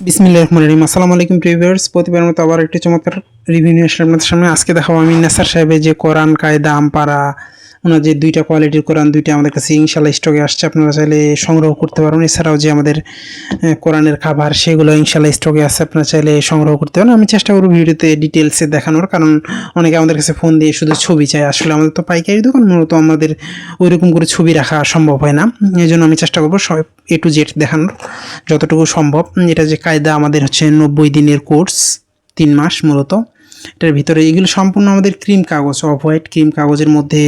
বিসমিল্লাহির রহমানির রহিম। আসসালামু আলাইকুম ভিউয়ার্স, প্রতিবারের মতো আবার একটি চমৎকার রিভিউ নিয়ে আসলাম আপনাদের সামনে। আজকে দেখাবো আমি নেসার সাহেবের যে কোরআন কায়দা আমপারা, ওনার যে দুইটা কোয়ালিটির কোরআন, দুইটা আমাদের কাছে ইনশাল্লাহ স্টকে আসছে। আপনারা চাইলে সংগ্রহ করতে পারবেন। এছাড়াও যে আমাদের কোরআনের খাবার, সেগুলো ইনশাল্লাহ স্টকে আছে, আপনারা চাইলে সংগ্রহ করতে পারেন। আমি চেষ্টা করব ভিডিওতে ডিটেলসে দেখানোর, কারণ অনেকে আমাদের কাছে ফোন দিয়ে শুধু ছবি চায়। আসলে আমাদের তো পাইকারি দোকান, মূলত আমাদের ওই রকম করে ছবি রাখা সম্ভব হয় না। এই জন্য আমি চেষ্টা করবো সব A to Z দেখানোর যতটুকু সম্ভব। এটা যে কায়দা আমাদের হচ্ছে 90 দিনের কোর্স, 3 মাস মূলত। এটার ভিতরে এগুলো সম্পূর্ণ আমাদের ক্রিম কাগজ, অফ হোয়াইট ক্রিম কাগজের মধ্যে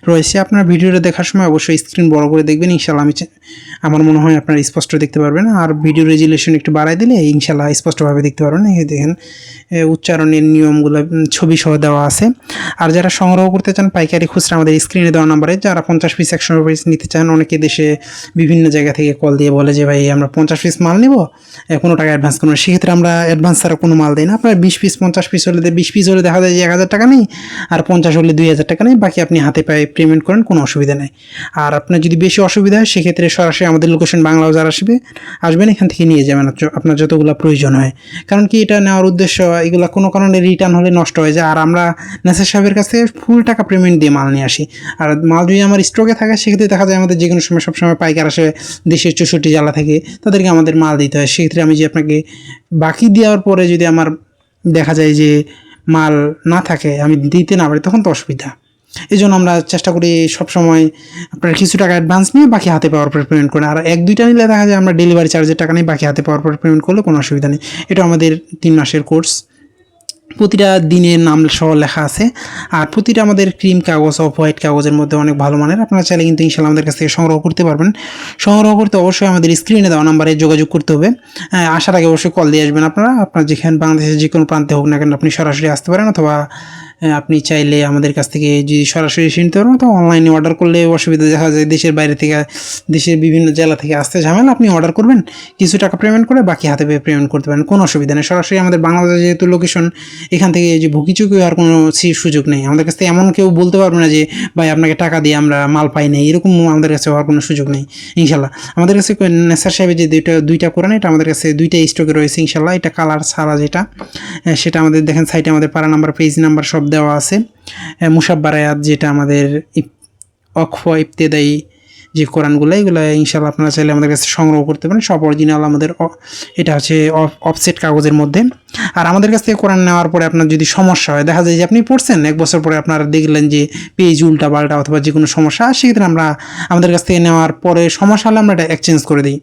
রয়েছে। আপনারা ভিডিওটা দেখার সময় অবশ্যই স্ক্রিন বড় করে দেখবেন, ইনশাল্লাহ আমার মনে হয় আপনারা স্পষ্ট দেখতে পারবেন। আর ভিডিও রেজুলেশন একটু বাড়াই দিলে ইনশাল্লাহ স্পষ্টভাবে দেখতে পারবেন। এই দেখেন উচ্চারণের নিয়মগুলো ছবি সহ দেওয়া আছে। আর যারা সংগ্রহ করতে চান পাইকারি খুচরা, আমাদের স্ক্রিনে দেওয়া নাম্বারে, যারা 50 পিস 100 পিস নিতে চান, অনেকে দেশে বিভিন্ন জায়গা থেকে কল দিয়ে বলে যে ভাই আমরা 50 পিস মাল নিব, কোনো টাকা অ্যাডভান্স করবো না। সেক্ষেত্রে আমরা অ্যাডভান্স ছাড়া কোনো মাল দিই না। আপনার 20 পিস 50 পিস হলে 20 পিস হলে দেখা যায় যে 1000 টাকা নেই, আর 50 হলে 2000 টাকা নেই, বাকি আপনি হাতে পায়ে পেমেন্ট করেন, কোনো অসুবিধা নেই। আর আপনার যদি বেশি অসুবিধা হয় সেক্ষেত্রে সরাসরি আমাদের লোকেশন বাংলা বাজার আসবেন, এখান থেকে নিয়ে যাবেন আপনার যতগুলো প্রয়োজন হয়। কারণ কি, এটা নেওয়ার উদ্দেশ্য এগুলো কোনো কারণে রিটার্ন হলে নষ্ট হয়ে যায়, আর আমরা নেসার সাহেবের কাছে ফুল টাকা পেমেন্ট দিয়ে মাল নিয়ে আসি। আর মাল যদি আমার স্টকে থাকে সেক্ষেত্রে দেখা যায় আমাদের যে কোনো সময় সবসময় পাইকার আসে দেশের 64 জেলা থেকে, তাদেরকে আমাদের মাল দিতে হয়। সেক্ষেত্রে আমি যে আপনাকে বাকি দেওয়ার পরে যদি আমার দেখা যায় যে মাল না থাকে, আমি দিতে না পারি, তখন তো অসুবিধা। এই জন্য আমরা চেষ্টা করি সবসময় আপনার কিছু টাকা অ্যাডভান্স নিয়ে বাকি হাতে পাওয়ার পর পেমেন্ট করেন। আর 1-2টা নিলে দেখা যায় আমরা ডেলিভারি চার্জের টাকা নিয়ে বাকি হাতে পাওয়ার পর পেমেন্ট করলে কোনো অসুবিধা নেই। এটা আমাদের 3 মাসের কোর্স, প্রতিটা দিনের নাম সহ লেখা আছে। আর প্রতিটা আমাদের ক্রিম কাগজ, অফ হোয়াইট কাগজের মধ্যে অনেক ভালো মানের। আপনারা চাইলে কিন্তু ইনশাল্লাহ আমাদের কাছ থেকে সংগ্রহ করতে পারবেন। সংগ্রহ করতে অবশ্যই আমাদের স্ক্রিনে দেওয়া নাম্বারে যোগাযোগ করতে হবে। আসার আগে অবশ্যই কল দিয়ে আসবেন। আপনার যেখানে বাংলাদেশের যে কোনো প্রান্তে হোক না কেন, আপনি সরাসরি আসতে পারেন, অথবা আপনি চাইলে আমাদের কাছ থেকে যদি সরাসরি এসে নিতে পারবেন, তো অনলাইনে অর্ডার করলে অসুবিধা দেখা যায়। দেশের বাইরে থেকে, দেশের বিভিন্ন জেলা থেকে আসতে ঝামেলা। আপনি অর্ডার করবেন, কিছু টাকা পেমেন্ট করে বাকি হাতে পেয়ে পেমেন্ট করতে পারেন, কোনো অসুবিধা নেই। সরাসরি আমাদের বাংলাদেশে যেহেতু লোকেশন, এখান থেকে যে ভুকিচুকি হওয়ার কোনো সুযোগ নেই। আমাদের কাছ থেকে এমন কেউ বলতে পারবে না যে ভাই আপনাকে টাকা দিয়ে আমরা মাল পাই না, এরকম আমাদের কাছে হওয়ার কোনো সুযোগ নেই ইনশাল্লাহ। আমাদের কাছে নেসার সাহেবের যে দুইটা কোরআন, এটা আমাদের কাছে 2টা স্টকে রয়েছে ইনশাল্লাহ। এটা কালার ছাড়া যেটা, সেটা আমাদের দেখেন সাইটে আমাদের পারা নাম্বার, পেজ নাম্বার সব দেওয়া আছে। মুসাব্বার আয়াত, যেটা আমাদের অক্ফ ইবতেদায়ী যে কোরআনগুলো, এগুলো ইনশাল্লাহ আপনারা চাইলে আমাদের কাছে সংগ্রহ করতে পারেন। সব অরিজিনাল আমাদের, এটা হচ্ছে অফসেট কাগজের মধ্যে। আর আমাদের কাছ থেকে কোরআন নেওয়ার পরে আপনার যদি সমস্যা হয়, দেখা যায় যে আপনি পড়ছেন 1 বছর পরে আপনারা দেখলেন যে পেজ উল্টা পাল্টা অথবা যে কোনো সমস্যা, সেক্ষেত্রে আমরা আমাদের কাছ থেকে নেওয়ার পরে সমস্যা হলে আমরা এটা এক্সচেঞ্জ করে দিই।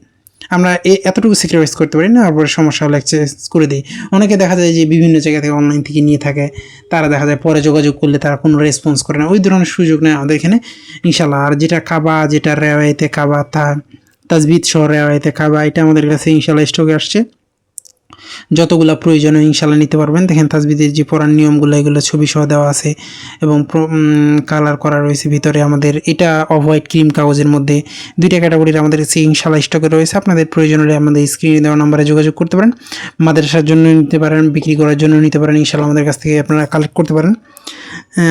আমরা এতটুকু স্যাক্রিফাইস করতে পারি না, তারপরে সমস্যা হলে এক্সচেঞ্জ করে দিই। অনেকে দেখা যায় যে বিভিন্ন জায়গা থেকে অনলাইন থেকে নিয়ে থাকে, তারা দেখা যায় পরে যোগাযোগ করলে তারা কোনো রেসপন্স করে না, ওই ধরনের সুযোগ নেই আমাদের এখানে ইনশাল্লাহ। আর যেটা কাবা, যেটা রেওয়ায়েতে কাবা, তাজবিদ সহ রেওয়ায়েতে কাবা, এটা আমাদের কাছে ইনশাল্লাহ স্টকে আসছে। যতগুলো প্রয়োজন ইনশাল্লাহ নিতে পারবেন। দেখেন তাজবিদের যে পড়ার নিয়মগুলো, এগুলো ছবি সহ দেওয়া আছে এবং কালার করা রয়েছে ভিতরে। আমাদের এটা অফ হোয়াইট ক্রিম কাগজের মধ্যে 2টা ক্যাটাগরির আমাদের কাছে ইনশাল্লাহ স্টকে রয়েছে। আপনাদের প্রয়োজন হলে আমাদের স্ক্রিনে দেওয়া নাম্বারে যোগাযোগ করতে পারেন। মাদ্রাসার জন্য নিতে পারেন, বিক্রি করার জন্য নিতে পারেন, ইনশাল্লাহ আমাদের কাছ থেকে আপনারা কালেক্ট করতে পারেন।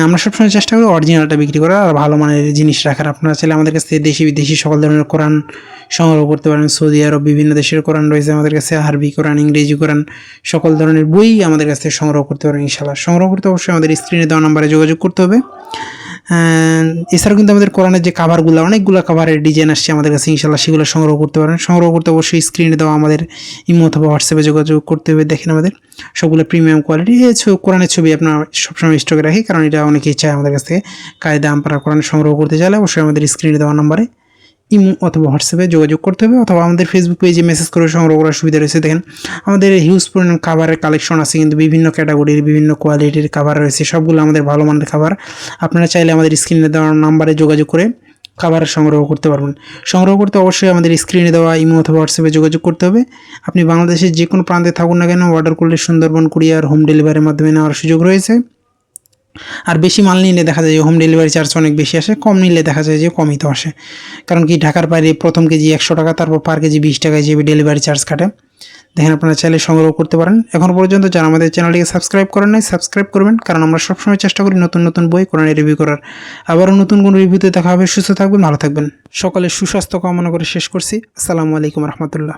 আমরা সবসময় চেষ্টা করি অরিজিনালটা বিক্রি করার আর ভালো মানের জিনিস রাখার। আপনারা চাইলে আমাদের কাছ থেকে দেশি বিদেশি সকল ধরনের কোরআন সংগ্রহ করতে পারেন। সৌদি আরব, বিভিন্ন দেশের কোরআন রয়েছে আমাদের কাছে, আরবি কোরআন, ইংরেজি কোরআন, সকল ধরনের বই আমাদের কাছ থেকে সংগ্রহ করতে পারেন ইনশাল্লাহ। সংগ্রহ করতে অবশ্যই আমাদের স্ক্রিনে দেওয়া নাম্বারে যোগাযোগ করতে হবে। এছাড়াও কিন্তু আমাদের কোরআনের যে কাভারগুলো, অনেকগুলো কাভারের ডিজাইন আসছে আমাদের কাছে ইনশাল্লাহ, সেগুলো সংগ্রহ করতে পারেন। সংগ্রহ করতে অবশ্যই স্ক্রিনে দেওয়া আমাদের ইমো অথবা হোয়াটসঅ্যাপে যোগাযোগ করতে হবে। দেখেন আমাদের সবগুলো প্রিমিয়াম কোয়ালিটি। এই কোরআনের ছবি আপনার সবসময় স্টকে রাখি, কারণ এটা অনেকেই চায় আমাদের কাছ থেকে। কায়দা আমপারা কোরআন সংগ্রহ করতে চাইলে অবশ্যই আমাদের স্ক্রিনে দেওয়া নাম্বারে ইমো অথবা হোয়াটসঅ্যাপে যোগাযোগ করতে হবে, অথবা আমাদের ফেসবুক পেজে মেসেজ করে সংগ্রহ করার সুবিধা রয়েছে। দেখেন আমাদের হিউজ পরিমাণ খাবারের কালেকশন আছে, কিন্তু বিভিন্ন ক্যাটাগরির বিভিন্ন কোয়ালিটির খাবার রয়েছে, সবগুলো আমাদের ভালো মানের খাবার। আপনারা চাইলে আমাদের স্ক্রিনে দেওয়া নাম্বারে যোগাযোগ করে খাবার সংগ্রহ করতে পারবেন। সংগ্রহ করতে অবশ্যই আমাদের স্ক্রিনে দেওয়া ইমো অথবা হোয়াটসঅ্যাপে যোগাযোগ করতে হবে। আপনি বাংলাদেশের যে কোনো প্রান্তে থাকুন না কেন, অর্ডার করলে সুন্দরবন কুরিয়ার হোম ডেলিভারির মাধ্যমে নেওয়ার সুযোগ রয়েছে। আর বেশি মাল নিলে দেখা যায় যে হোম ডেলিভারি চার্জ অনেক বেশি আসে, কম নিলে দেখা যায় যে কমই তো আসে। কারণ কি, ঢাকার বাইরে প্রথম কেজি 100 টাকা, তারপর পার কেজি 20 টাকা হিসেবে ডেলিভারি চার্জ কাটে। দেখেন আপনারা চাইলে সংগ্রহ করতে পারেন। এখন পর্যন্ত যারা আমাদের চ্যানেলটিকে সাবস্ক্রাইব করেন নাই, সাবস্ক্রাইব করবেন, কারণ আমরা সবসময় চেষ্টা করি নতুন নতুন বই কোরআনের রিভিউ করার। আবারও নতুন কোনো রিভিউতে দেখা হবে। সুস্থ থাকবেন, ভালো থাকবেন। সকলের সুস্বাস্থ্য কামনা করে শেষ করছি। আসসালামু আলাইকুম রহমতুল্লাহ।